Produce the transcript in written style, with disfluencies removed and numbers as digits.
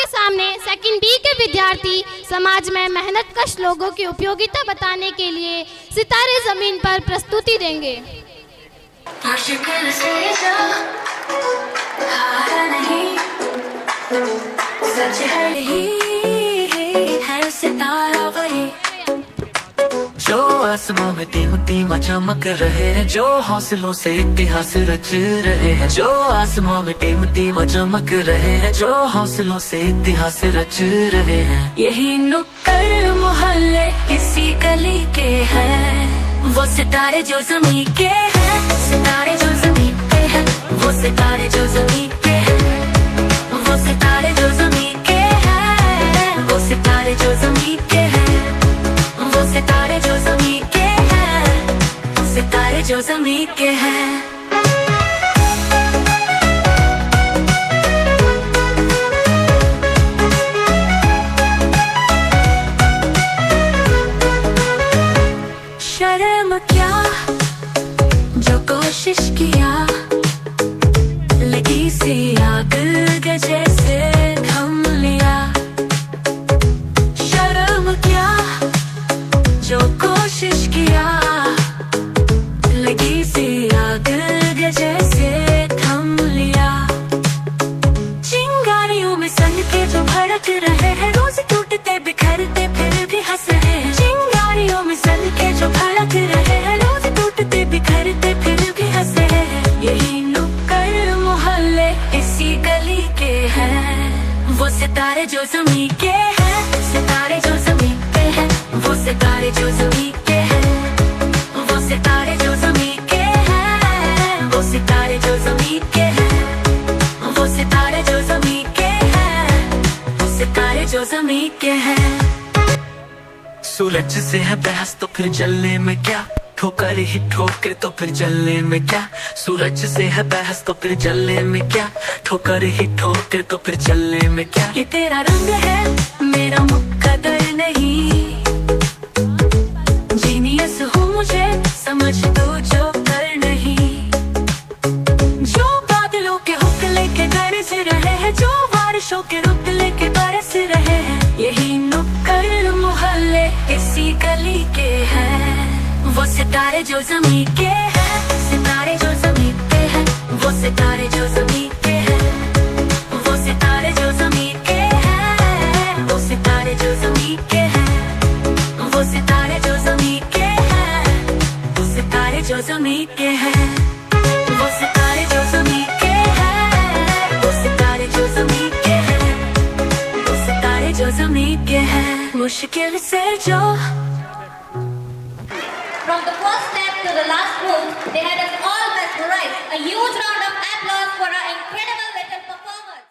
आपके सामने second D के विद्यार्थी समाज में मेहनतकश लोगों की उपयोगिता बताने के लिए सितारे जमीन पर प्रस्तुति देंगे। सच है सितारा वही जो आसमां में टीमा चमक रहे हैं, जो हौसलों से इतिहास रच रहे हैं, जो आसमां में टीमा चमक रहे हैं, जो हौसलों से इतिहास रच रहे हैं। यही नुक्कड़ मोहल्ले इसी गली के हैं, वो सितारे जो ज़मीं के हैं, सितारे जो ज़मीं पे हैं, वो सितारे जो ज़मीं पे हैं, वो सितारे जो ज़मीं के हैं, वो सितारे जो ज़मीं के हैं, वो सितारे जो ज़मीं के हैं, सितारे जो ज़मीं के हैं। शर्म क्या जो कोशिश किया, लगी सी आग जैसे थम लिया। शर्म क्या जो कोशिश किया, लगी सी आग जैसे थम लिया। चिंगारियों में सन के जो भड़क रहे हैं, रोज टूटते बिखरते फिर भी हंस रहे हैं। चिंगारियों में सन के जो भड़क रहे हैं, रोज टूटते बिखरते फिर भी हंस रहे हैं। यही नुक्कड़ मोहल्ले इसी गली के हैं, वो सितारे जो ज़मीं के हैं, सितारे जो ज़मीं पे हैं, वो सितारे जो ज़मीं के हैं, वो सितारे जो ज़मीं के हैं, वो सितारे जो ज़मीं के हैं, वो सितारे जो ज़मीं के हैं, वो सितारे जो ज़मीं के हैं। सूरज से है बहस तो फिर जलने में क्या, ठोकर ही ठोकर तो फिर जलने में क्या। सूरज से है बहस तो फिर जलने में क्या, ठोकर ही ठोकर तो फिर जलने में क्या। ये तेरा रंग है मेरा मुकद्दर नहीं, जीनियस हूँ मुझे समझ दो जो कर नहीं। जो बादलों के हुक लेके गरज रहे हैं, जो बारिशों के रुक लेके बरस रहे हैं। यही नुक्कड़ मोहल्ले इसी गली के हैं, वो सितारे जो ज़मीं के हैं, सितारे जो ज़मीं पे हैं, वो सितारे जो ज़मीं के हैं, वो सितारे जो ज़मीं के हैं, वो सितारे जो ज़मीं के हैं, वो सितारे जो ज़मीं के हैं, वो सितारे जो ज़मीं के हैं, वो सितारे जो ज़मीं के हैं, वो सितारे जो ज़मीं के हैं, वो सितारे जो ज़मीं के हैं। मुश्किल से जो From the first step to the last move, they had us all mesmerized. A huge